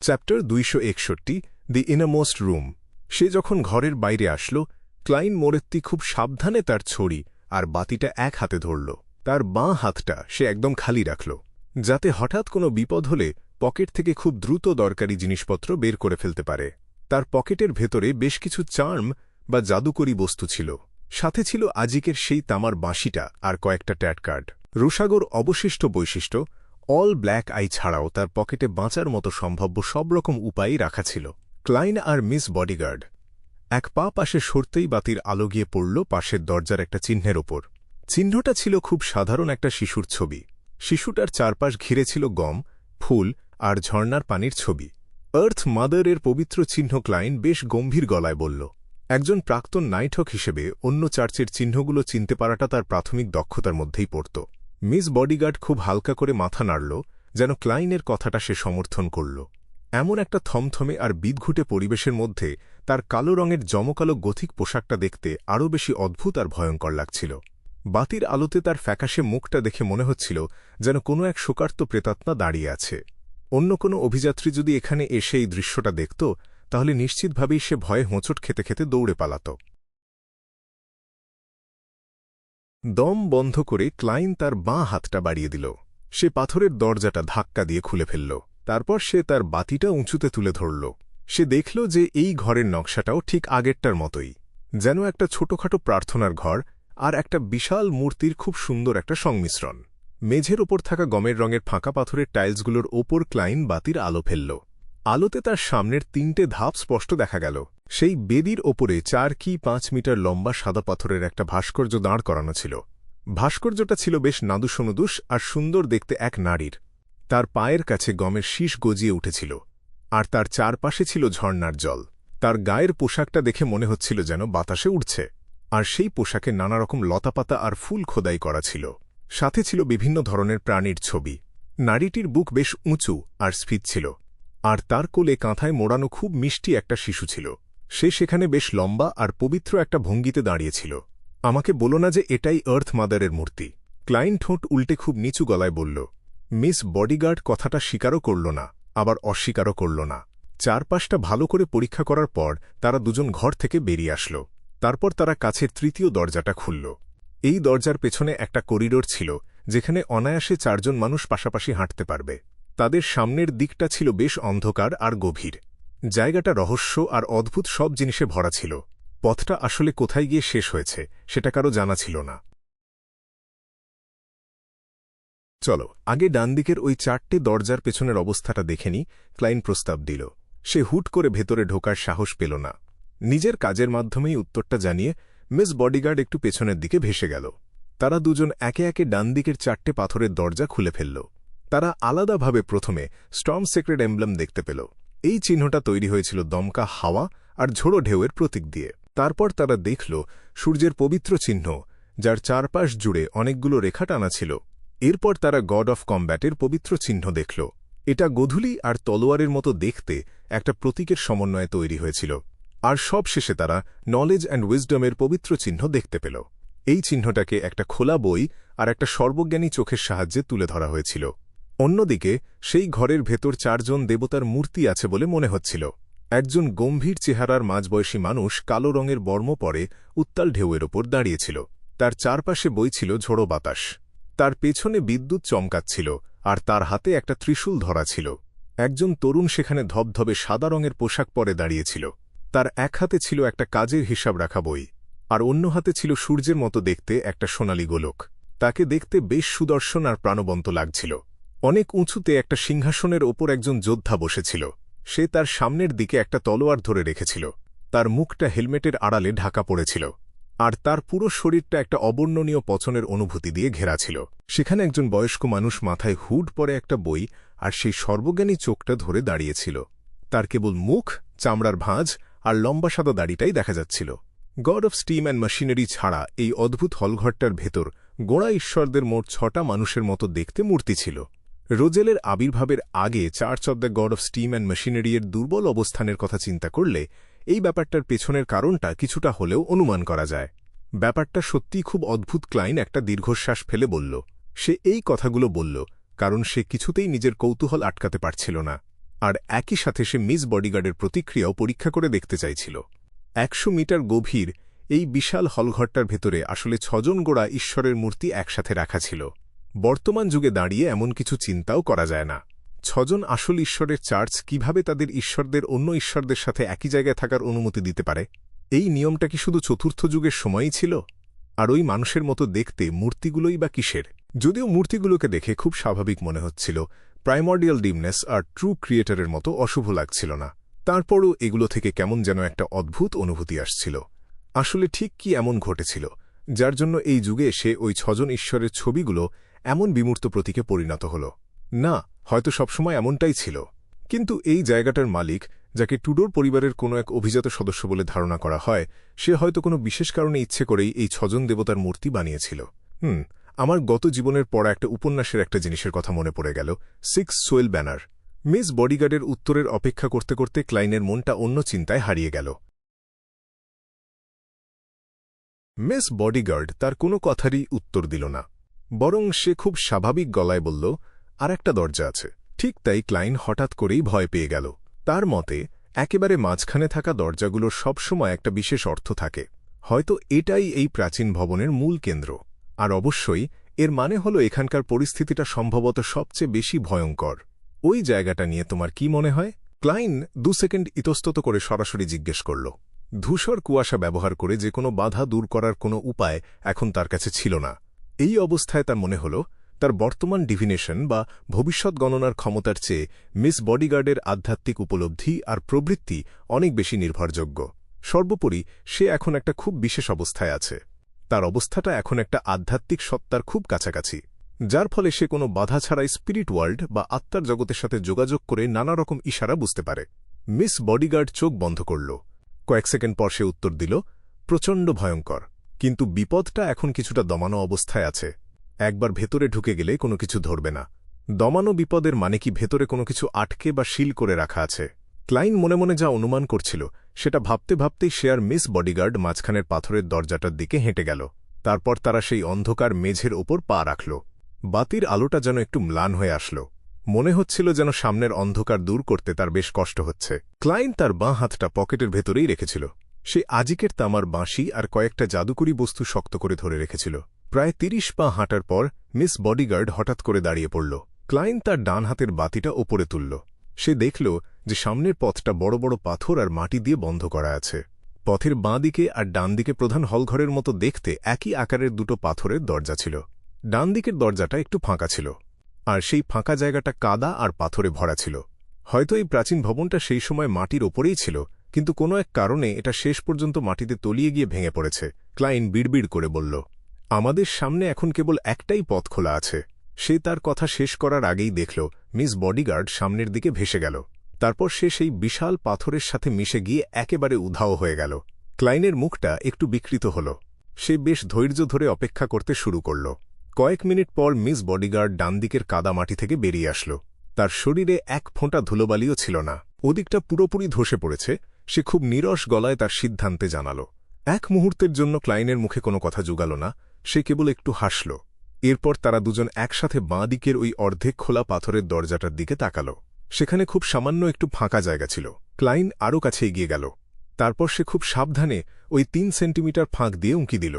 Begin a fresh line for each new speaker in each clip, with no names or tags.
Chapter 261 দি innermost room. সে যখন ঘরের বাইরে আসলো, ক্লাইন মোরেত্তি খুব সাবধানে তার ছড়ি আর বাতিটা এক হাতে ধরল। তার বাঁ হাতটা সে একদম খালি রাখল, যাতে হঠাৎ কোনো বিপদ হলে পকেট থেকে খুব দ্রুত দরকারি জিনিসপত্র বের করে ফেলতে পারে। তার পকেটের ভেতরে বেশ কিছু চার্ম বা জাদুকরী বস্তু ছিল। সাথে ছিল আজিকের সেই তামার বাঁশিটা আর কয়েকটা ট্যাট কার্ড। রুশাগোর অবশিষ্ট বৈশিষ্ট্য অল ব্ল্যাক আই ছাড়াও তার পকেটে বাঁচার মতো সম্ভাব্য সব রকম উপায়ই রাখা ছিল। ক্লাইন আর মিস বডিগার্ড এক পা পাশে সরতেই বাতির আলো গিয়ে পড়ল পাশের দরজার একটা চিহ্নের ওপর। চিহ্নটা ছিল খুব সাধারণ একটা শিশুর ছবি। শিশুটার চারপাশ ঘিরে ছিল গম, ফুল আর ঝর্ণার পানির ছবি। আর্থ মাদারের পবিত্র চিহ্ন। ক্লাইন বেশ গম্ভীর গলায় বলল, একজন প্রাক্তন নাইটহক হিসেবে অন্য চার্চের চিহ্নগুলো চিনতে পারাটা তার প্রাথমিক দক্ষতার মধ্যেই পড়ত। মিস বডিগার্ড খুব হালকা করে মাথা নাড়ল, যেন ক্লাইনের কথাটা সে সমর্থন করল। এমন একটা থমথমে আর বিদঘুটে পরিবেশের মধ্যে তার কালো রঙের জমকালো গথিক পোশাকটা দেখতে আরও বেশি অদ্ভুত আর ভয়ঙ্কর লাগছিল। বাতির আলোতে তার ফ্যাকাশে মুখটা দেখে মনে হচ্ছিল যেন কোনো এক শোকার্ত প্রেতাত্মা দাঁড়িয়ে আছে। অন্য কোনো অভিযাত্রী যদি এখানে এসে এই দৃশ্যটা দেখত, তাহলে নিশ্চিতভাবেই সে ভয়ে হোঁচট খেতে খেতে দৌড়ে পালাত। দম বন্ধ করে ক্লাইন তার বাঁ হাতটা বাড়িয়ে দিল। সে পাথরের দরজাটা ধাক্কা দিয়ে খুলে ফেলল। তারপর সে তার বাতিটা উঁচুতে তুলে ধরল। সে দেখল যে এই ঘরের নকশাটাও ঠিক আগেরটার মতোই, যেন একটা ছোটখাটো প্রার্থনার ঘর আর একটা বিশাল মূর্তির খুব সুন্দর একটা সংমিশ্রণ। মেঝের ওপর থাকা গমের রঙের ফাঁকা পাথরের টাইলসগুলোর ওপর ক্লাইন বাতির আলো ফেলল। আলোতে তার সামনের 3টে ধাপ স্পষ্ট দেখা গেল। সেই বেদির ওপরে 4 কি 5 মিটার লম্বা সাদা পাথরের একটা ভাস্কর্য দাঁড় করানো ছিল। ভাস্কর্যটা ছিল বেশ নাদুসনুদুস আর সুন্দর দেখতে এক নারীর। তার পায়ের কাছে গমের শীষ গজিয়ে উঠেছিল, আর তার চারপাশে ছিল ঝর্ণার জল। তার গায়ের পোশাকটা দেখে মনে হচ্ছিল যেন বাতাসে উড়ছে, আর সেই পোশাকে নানারকম লতাপাতা আর ফুল খোদাই করা ছিল। সাথে ছিল বিভিন্ন ধরনের প্রাণীর ছবি। নারীটির বুক বেশ উঁচু আর স্ফীত ছিল, আর তার কোলে কাঁথায় মোড়ানো খুব মিষ্টি একটা শিশু ছিল। সে সেখানে বেশ লম্বা আর পবিত্র একটা ভঙ্গিতে দাঁড়িয়েছিল। আমাকে বলো না যে এটাই আর্থ মাদারের মূর্তি, ক্লাইন ঠোঁট উল্টে খুব নিচু গলায় বলল। মিস বডিগার্ড কথাটা স্বীকারও করল না, আবার অস্বীকারও করল না। চারপাশটা ভালো করে পরীক্ষা করার পর তারা দুজন ঘর থেকে বেরিয়ে আসল। তারপর তারা কাছের 3য় দরজাটা খুলল। এই দরজার পেছনে একটা করিডোর ছিল, যেখানে অনায়াসে 4 জন মানুষ পাশাপাশি হাঁটতে পারবে। তাদের সামনের দিকটা ছিল বেশ অন্ধকার আর গভীর। জায়গাটা রহস্য আর অদ্ভুত সব জিনিসে ভরা ছিল। পথটা আসলে কোথায় গিয়ে শেষ হয়েছে সেটা কারো জানা ছিল না। চলো আগে ডান দিকের ওই 4টে দরজার পেছনের অবস্থাটা দেখে নি, ক্লাইন প্রস্তাব দিল। সে হুট করে ভেতরে ঢোকার সাহস পেল না। নিজের কাজের মাধ্যমেই উত্তরটা জানিয়ে মিস বডিগার্ড একটু পেছনের দিকে ভেসে গেল। তারা দুজন একে একে ডান দিকের 4টে পাথরের দরজা খুলে ফেলল। তারা আলাদাভাবে প্রথমে স্টর্ম সেক্রেট এমব্লেম দেখতে পেল। এই চিহ্নটা তৈরি হয়েছিল দমকা হাওয়া আর ঝোড়ো ঢেউয়ের প্রতীক দিয়ে। তারপর তারা দেখল সূর্যের পবিত্র চিহ্ন, যার চারপাশ জুড়ে অনেকগুলো রেখা টানা ছিল। এরপর তারা গড অফ কম্ব্যাটের পবিত্র চিহ্ন দেখল। এটা গোধূলি আর তলোয়ারের মতো দেখতে একটা প্রতীকের সমন্বয়ে তৈরি হয়েছিল। আর সব শেষে তারা নলেজ অ্যান্ড উইজডমের পবিত্র চিহ্ন দেখতে পেল। এই চিহ্নটাকে একটা খোলা বই আর একটা সর্বজ্ঞানী চোখের সাহায্যে তুলে ধরা হয়েছিল। অন্যদিকে সেই ঘরের ভেতর 4 জন দেবতার মূর্তি আছে বলে মনে হচ্ছিল। একজন গম্ভীর চেহারার মাঝবয়সী মানুষ কালো রঙের বর্ম পরে উত্তাল ঢেউয়ের ওপর দাঁড়িয়েছিল। তার চারপাশে বইছিল ঝোড়ো বাতাস। তার পেছনে বিদ্যুৎ চমকাচ্ছিল, আর তার হাতে একটা ত্রিশূল ধরা ছিল। একজন তরুণ সেখানে ধবধবে সাদা রঙের পোশাক পরে দাঁড়িয়েছিল। তার এক হাতে ছিল একটা কাজের হিসাব রাখা বই, আর অন্য হাতে ছিল সূর্যের মতো দেখতে একটা সোনালী গোলক। তাকে দেখতে বেশ সুদর্শন আর প্রাণবন্ত লাগছিল। অনেক উঁচুতে একটা সিংহাসনের ওপর একজন যোদ্ধা বসেছিল। সে তার সামনের দিকে একটা তলোয়ার ধরে রেখেছিল। তার মুখটা হেলমেটের আড়ালে ঢাকা পড়েছিল, আর তার পুরো শরীরটা একটা অবর্ণনীয় পছনের অনুভূতি দিয়ে ঘেরা ছিল। সেখানে একজন বয়স্ক মানুষ মাথায় হুড পরে একটা বই আর সেই সর্বজ্ঞানী চোখটা ধরে দাঁড়িয়েছিল। তার কেবল মুখ, চামড়ার ভাঁজ আর লম্বা সাদা দাড়িটাই দেখা যাচ্ছিল। God of steam and machinery ছাড়া এই অদ্ভুত হলঘরটার ভেতর গোড়া ঈশ্বরদের মোট 6টা মানুষের মতো দেখতে মূর্তি ছিল। রোজেলের আবির্ভাবের আগে church of the god of steam and machinery এর দুর্বল অবস্থানের কথা চিন্তা করলে এই ব্যাপারটার পেছনের কারণটা কিছুটা হলেও অনুমান করা যায়। ব্যাপারটা সত্যিই খুব অদ্ভুত। ক্লাইন একটা দীর্ঘশ্বাস ফেলে বলল। সে এই কথাগুলো বলল কারণ সে কিছুতেই নিজের কৌতূহল আটকাতে পারছিল না। আর একই সাথে সে মিস বডিগার্ডের প্রতিক্রিয়াও পরীক্ষা করে দেখতে চাইছিল। 100 মিটার গভীর এই বিশাল হলঘরটার ভেতরে আসলে 6 জন গোড়া ঈশ্বরের মূর্তি একসাথে রাখা ছিল। বর্তমান যুগে দাঁড়িয়ে এমন কিছু চিন্তাও করা যায় না। 6 জন আসল ঈশ্বরের চার্চ কিভাবে তাদের ঈশ্বরদের অন্য ঈশ্বরদের সাথে একই জায়গায় থাকার অনুমতি দিতে পারে? এই নিয়মটা কি শুধু চতুর্থ যুগের সময়ই ছিল? আর ওই মানুষের মতো দেখতে মূর্তিগুলোই বা কিসের? যদিও মূর্তিগুলোকে দেখে খুব স্বাভাবিক মনে হচ্ছিল, প্রাইমর্ডিয়াল ডিমনেস আর ট্রু ক্রিয়েটরের মতো অশুভ লাগছিল না, তারপরও এগুলো থেকে কেমন যেন একটা অদ্ভুত অনুভূতি আসছিল। আসলে ঠিক কি এমন ঘটেছিল যার জন্য এই যুগে এসে ওই 6 জন ঈশ্বরের ছবিগুলো এমন বিমূর্ত প্রতীকে পরিণত হল? না, হয়তো সবসময় এমনটাই ছিল। কিন্তু এই জায়গাটার মালিক, যাকে টুডোর পরিবারের কোনো এক অভিজাত সদস্য বলে ধারণা করা হয়, সে হয়তো কোনো বিশেষ কারণে ইচ্ছে করেই এই 6 জন দেবতার মূর্তি বানিয়েছিল। আমার গত জীবনের পড়া একটা উপন্যাসের একটা জিনিসের কথা মনে পড়ে গেল, 6 সোয়েল ব্যানার। মিস বডিগার্ডের উত্তরের অপেক্ষা করতে করতে ক্লাইনের মনটা অন্য চিন্তায় হারিয়ে গেল। মিস বডিগার্ড তার কোনো কথারই উত্তর দিল না, বরং সে খুব স্বাভাবিক গলায় বলল, আর একটা দরজা আছে। ঠিক তাই ক্লাইন হঠাৎ করেই ভয় পেয়ে গেল। তার মতে একেবারে মাঝখানে থাকা দরজাগুলোর সবসময় একটা বিশেষ অর্থ থাকে। হয়তো এটাই এই প্রাচীন ভবনের মূল কেন্দ্র। আর অবশ্যই এর মানে হল এখানকার পরিস্থিতিটা সম্ভবত সবচেয়ে বেশি ভয়ঙ্কর। ওই জায়গাটা নিয়ে তোমার কি মনে হয়? ক্লাইন 2 সেকেন্ড ইতস্তত করে সরাসরি জিজ্ঞেস করল। ধূসর কুয়াশা ব্যবহার করে যে কোনো বাধা দূর করার কোনো উপায় এখন তার কাছে ছিল না। এই অবস্থায় তার মনে হল তার বর্তমান ডিভিনেশন বা ভবিষ্যৎ গণনার ক্ষমতার চেয়ে মিস বডিগার্ডের আধ্যাত্মিক উপলব্ধি আর প্রবৃত্তি অনেক বেশি নির্ভরযোগ্য। সর্বোপরি সে এখন একটা খুব বিশেষ অবস্থায় আছে। তার অবস্থাটা এখন একটা আধ্যাত্মিক সত্তার খুব কাছাকাছি, যার ফলে সে কোনো বাধা ছাড়াই স্পিরিট ওয়ার্ল্ড বা আত্মার জগতের সাথে যোগাযোগ করে নানা রকম ইশারা বুঝতে পারে। মিস বডিগার্ড চোখ বন্ধ করল। কয়েক সেকেন্ড পর সে উত্তর দিল, প্রচণ্ড ভয়ঙ্কর, কিন্তু বিপদটা এখন কিছুটা দমানো অবস্থায় আছে। একবার ভেতরে ঢুকে গেলে কোনো কিছু ধরবে না। দমানো বিপদের মানে কি ভেতরে কোনো কিছু আটকে বা শিল করে রাখা আছে? ক্লাইন মনে মনে যা অনুমান করছিল সেটা ভাবতে ভাবতেই সে আর মিস বডিগার্ড মাঝখানের পাথরের দরজাটার দিকে হেঁটে গেল। তারপর তারা সেই অন্ধকার মেঝের ওপর পা রাখল। বাতির আলোটা যেন একটু ম্লান হয়ে আসল। মনে হচ্ছিল যেন সামনের অন্ধকার দূর করতে তার বেশ কষ্ট হচ্ছে। ক্লাইন তার বাঁ হাতটা পকেটের ভেতরেই রেখেছিল। সে আজিকের তামার বাঁশি আর কয়েকটা জাদুকরি বস্তু শক্ত করে ধরে রেখেছিল। প্রায় 30 পা হাঁটার পর মিস বডিগার্ড হঠাৎ করে দাঁড়িয়ে পড়ল। ক্লাইন তার ডান হাতের বাতিটা ওপরে তুলল। সে দেখল যে সামনের পথটা বড় বড় পাথর আর মাটি দিয়ে বন্ধ করা আছে। পথের বাঁ দিকে আর ডান দিকে প্রধান হলঘরের মতো দেখতে একই আকারের দুটো পাথরের দরজা ছিল। ডান দিকের দরজাটা একটু ফাঁকা ছিল, আর সেই ফাঁকা জায়গাটা কাদা আর পাথরে ভরা ছিল। হয়তো এই প্রাচীন ভবনটা সেই সময় মাটির ওপরেই ছিল, কিন্তু কোনো এক কারণে এটা শেষ পর্যন্ত মাটিতে তলিয়ে গিয়ে ভেঙে পড়েছে। ক্লাইন বিড়বিড় করে বলল, আমাদের সামনে এখন কেবল একটাই পথ খোলা আছে। সে তার কথা শেষ করার আগেই দেখল মিস বডিগার্ড সামনের দিকে ভেসে গেল। তারপর সে সেই বিশাল পাথরের সাথে মিশে গিয়ে একেবারে উধাও হয়ে গেল। ক্লাইনের মুখটা একটু বিকৃত হল। সে বেশ ধৈর্য ধরে অপেক্ষা করতে শুরু করল। কয়েক মিনিট পর মিস বডিগার্ড ডান দিকের কাদা মাটি থেকে বেরিয়ে আসল। তার শরীরে এক ফোঁটা ধুলোবালিও ছিল না। ওদিকটা পুরোপুরি ধসে পড়েছে। সে খুব নীরস গলায় তার সিদ্ধান্তে জানাল। এক মুহূর্তের জন্য ক্লাইনের মুখে কোনো কথা জুগাল না। সে কেবল একটু হাসল। এরপর তারা দুজন একসাথে বাঁ দিকের ওই অর্ধেক খোলা পাথরের দরজাটার দিকে তাকাল। সেখানে খুব সামান্য একটু ফাঁকা জায়গা ছিল। ক্লাইন আরও কাছে এগিয়ে গেল। তারপর সে খুব সাবধানে ওই 3 সেন্টিমিটার ফাঁক দিয়ে উঁকি দিল।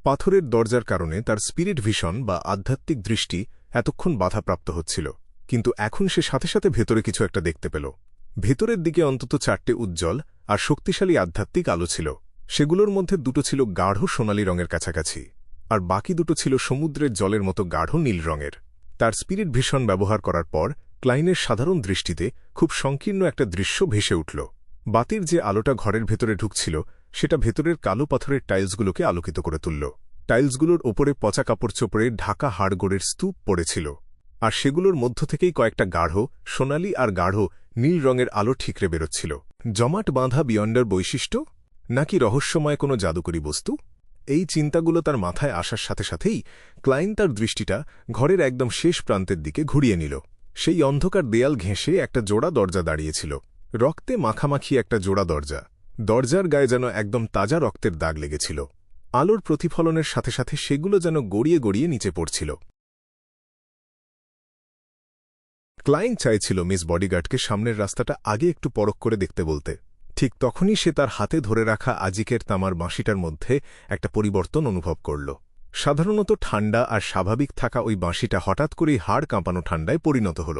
পাথরের দরজার কারণে তার স্পিরিট ভিশন বা আধ্যাত্মিক দৃষ্টি এতক্ষণ বাধাপ্রাপ্ত হচ্ছিল, কিন্তু এখন সে সাথে সাথে ভেতরে কিছু একটা দেখতে পেল। ভেতরের দিকে অন্তত 4টে উজ্জ্বল আর শক্তিশালী আধ্যাত্মিক আলো ছিল। সেগুলোর মধ্যে দুটো ছিল গাঢ় সোনালী রঙের কাছাকাছি, আর বাকি দুটো ছিল সমুদ্রের জলের মতো গাঢ় নীল রঙের। তার স্পিরিট ভিশন ব্যবহার করার পর ক্লাইনের সাধারণ দৃষ্টিতে খুব সংকীর্ণ একটা দৃশ্য ভেসে উঠল। বাতির যে আলোটা ঘরের ভেতরে ঢুকছিল সেটা ভেতরের কালো পাথরের টাইলসগুলোকে আলোকিত করে তুলল। টাইলসগুলোর ওপরে পচা কাপড় চোপড়ে ঢাকা হাড়গোড়ের স্তূপ পড়েছিল, আর সেগুলোর মধ্য থেকেই কয়েকটা গাঢ় সোনালী আর গাঢ় নীল রঙের আলো ঠিকরে বেরোচ্ছিল। জমাট বাঁধা বিয়ন্ডার বৈশিষ্ট্য, নাকি রহস্যময় কোনো জাদুকরী বস্তু? এই চিন্তাগুলো তার মাথায় আসার সাথে সাথেই ক্লাইন তার দৃষ্টিটা ঘরের একদম শেষ প্রান্তের দিকে ঘুরিয়ে নিল। সেই অন্ধকার দেয়াল ঘেঁষে একটা জোড়া দরজা দাঁড়িয়েছিল। রক্তে মাখামাখি একটা জোড়া দরজা। দরজার গায়ে যেন একদম তাজা রক্তের দাগ লেগেছিল। আলোর প্রতিফলনের সাথে সাথে সেগুলো যেন গড়িয়ে গড়িয়ে নিচে পড়ছিল। ক্লাইন চাইছিল মিস বডিগার্ডকে সামনের রাস্তাটা আগে একটু পরখ করে দেখতে বলতে। ঠিক তখনই সে তার হাতে ধরে রাখা আজিকের তামার বাঁশিটার মধ্যে একটা পরিবর্তন অনুভব করল। সাধারণত ঠান্ডা আর স্বাভাবিক থাকা ওই বাঁশিটা হঠাৎ করেই হাড় কাঁপানো ঠান্ডায় পরিণত হল।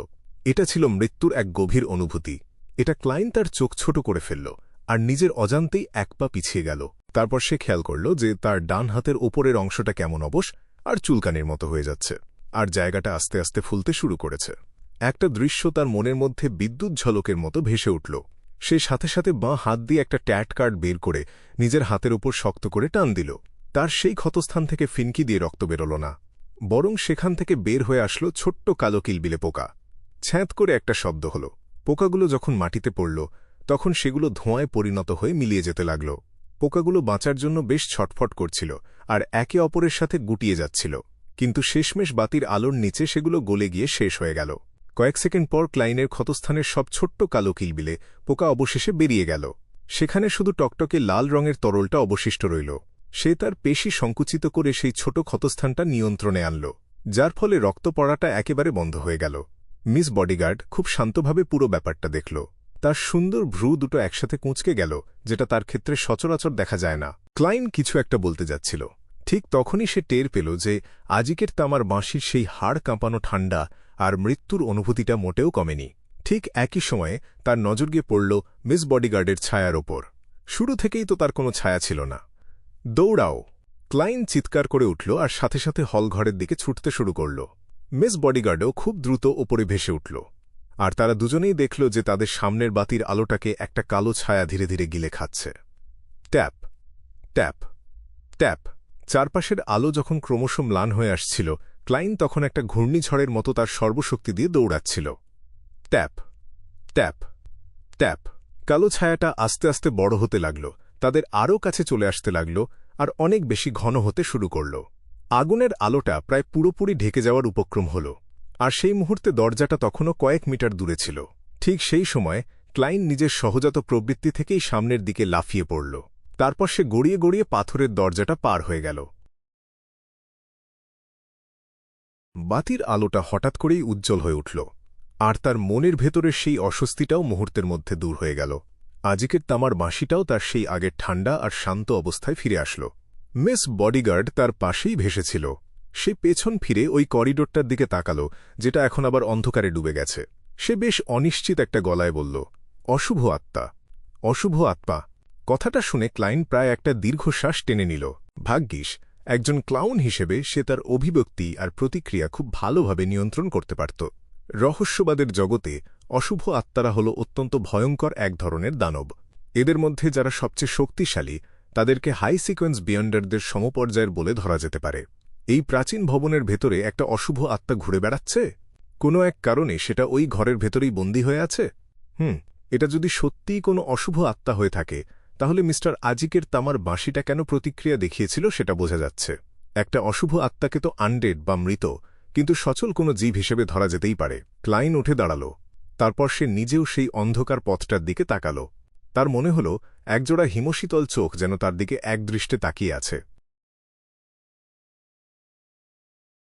এটা ছিল মৃত্যুর এক গভীর অনুভূতি। এটা ক্লাইন তার চোখ ছোট করে ফেলল আর নিজের অজান্তেই এক পা পিছিয়ে গেল। তারপর সে খেয়াল করল যে তার ডান হাতের ওপরের অংশটা কেমন অবশ আর চুলকানির মতো হয়ে যাচ্ছে, আর জায়গাটা আস্তে আস্তে ফুলতে শুরু করেছে। একটা দৃশ্য তার মনের মধ্যে বিদ্যুৎ ঝলকের মতো ভেসে উঠল। সে সাথে সাথে বাঁ হাত দিয়ে একটা ট্যাট কার্ড বের করে নিজের হাতের ওপর শক্ত করে টান দিল। তার সেই ক্ষতস্থান থেকে ফিনকি দিয়ে রক্ত বেরোল না, বরং সেখান থেকে বের হয়ে আসলো ছোট্ট কালো কিলবিলে পোকা। ছ্যাঁত করে একটা শব্দ হল। পোকাগুলো যখন মাটিতে পড়ল তখন সেগুলো ধোঁয়ায় পরিণত হয়ে মিলিয়ে যেতে লাগল। পোকাগুলো বাঁচার জন্য বেশ ছটফট করছিল আর একে অপরের সাথে গুটিয়ে যাচ্ছিল, কিন্তু শেষমেশ বাতির আলোর নিচে সেগুলো গলে গিয়ে শেষ হয়ে গেল। কয়েক সেকেন্ড পর ক্লাইনের ক্ষতস্থানের সব ছোট্ট কালো কিলবিলে পোকা অবশেষে বেরিয়ে গেল। সেখানে শুধু টকটকে লাল রঙের তরলটা অবশিষ্ট রইল। সে তার পেশি সংকুচিত করে সেই ছোট ক্ষতস্থানটা নিয়ন্ত্রণে আনল, যার ফলে রক্ত পড়াটা একেবারে বন্ধ হয়ে গেল। মিস বডিগার্ড খুব শান্তভাবে পুরো ব্যাপারটা দেখল। তার সুন্দর ভ্রু দুটো একসাথে কুঁচকে গেল, যেটা তার ক্ষেত্রে সচরাচর দেখা যায় না। ক্লাইন কিছু একটা বলতে যাচ্ছিল, ঠিক তখনই সে টের পেল যে আজিকের তামার বাঁশির সেই হাড় কাঁপানো ঠান্ডা আর মৃত্যুর অনুভূতিটা মোটেও কমেনি। ঠিক একই সময়ে তার নজর গিয়ে পড়ল মিস বডিগার্ডের ছায়ার ওপর। শুরু থেকেই তো তার কোনো ছায়া ছিল না। দৌড়াও! ক্লাইন চিৎকার করে উঠল আর সাথে সাথে হলঘরের দিকে ছুটতে শুরু করল। মিস বডিগার্ডও খুব দ্রুত ওপরে ভেসে উঠল, আর তারা দুজনেই দেখল যে তাদের সামনের বাতির আলোটাকে একটা কালো ছায়া ধীরে ধীরে গিলে খাচ্ছে। Tap tap tap. চারপাশের আলো যখন ক্রমশ ম্লান হয়ে আসছিল, ক্লাইন তখন একটা ঘূর্ণিঝড়ের মতো তার সর্বশক্তি দিয়ে দৌড়াচ্ছিল। Tap tap tap. কালো ছায়াটা আস্তে আস্তে বড় হতে লাগল, তাদের আরও কাছে চলে আসতে লাগল আর অনেক বেশি ঘন হতে শুরু করল। আগুনের আলোটা প্রায় পুরোপুরি ঢেকে যাওয়ার উপক্রম হল, আর সেই মুহূর্তে দরজাটা তখনও কয়েক মিটার দূরে ছিল। ঠিক সেই সময় ক্লাইন নিজের সহজাত প্রবৃত্তি থেকেই সামনের দিকে লাফিয়ে পড়ল। তারপর সে গড়িয়ে গড়িয়ে পাথরের দরজাটা পার হয়ে গেল। বাতির আলোটা হঠাৎ করেই উজ্জ্বল হয়ে উঠল, আর তার মনের ভেতরের সেই অস্বস্তিটাও মুহূর্তের মধ্যে দূর হয়ে গেল। আজিকের তামার বাঁশিটাও তার সেই আগের ঠান্ডা আর শান্ত অবস্থায় ফিরে আসল। মিস বডিগার্ড তার পাশেই ভেসেছিল। সে পেছন ফিরে ওই করিডোরটার দিকে তাকাল, যেটা এখন আবার অন্ধকারে ডুবে গেছে। সে বেশ অনিশ্চিত একটা গলায় বলল, অশুভ আত্মা, অশুভ আত্মা। কথাটা শুনে ক্লাইন প্রায় একটা দীর্ঘশ্বাস টেনে নিল। ভাগ্যিস একজন ক্লাউন হিসেবে সে তার অভিব্যক্তি আর প্রতিক্রিয়া খুব ভালোভাবে নিয়ন্ত্রণ করতে পারত। রহস্যবাদের জগতে অশুভ আত্মারা হল অত্যন্ত ভয়ঙ্কর এক ধরনের দানব। এদের মধ্যে যারা সবচেয়ে শক্তিশালী তাদেরকে হাই সিকোয়েন্স বিয়ন্ডারদের সমপর্যায়ের বলে ধরা যেতে পারে। এই প্রাচীন ভবনের ভেতরে একটা অশুভ আত্মা ঘুরে বেড়াচ্ছে। কোনো এক কারণে সেটা ওই ঘরের ভেতরেই বন্দী হয়ে আছে। এটা যদি সত্যিই কোনো অশুভ আত্মা হয়ে থাকে, তাহলে মিস্টার আজিকের তামার বাঁশিটা কেন প্রতিক্রিয়া দেখিয়েছিল সেটা বোঝা যাচ্ছে। একটা অশুভ আত্মাকে তো আনডেড বা মৃত, কিন্তু সচল কোনো জীব হিসেবে ধরা যেতেই পারে। ক্লাইন উঠে দাঁড়াল। তারপর সে নিজেও সেই অন্ধকার পথটার দিকে তাকাল। তার মনে হল একজোড়া হিমশীতল চোখ যেন তার দিকে একদৃষ্টে তাকিয়ে আছে।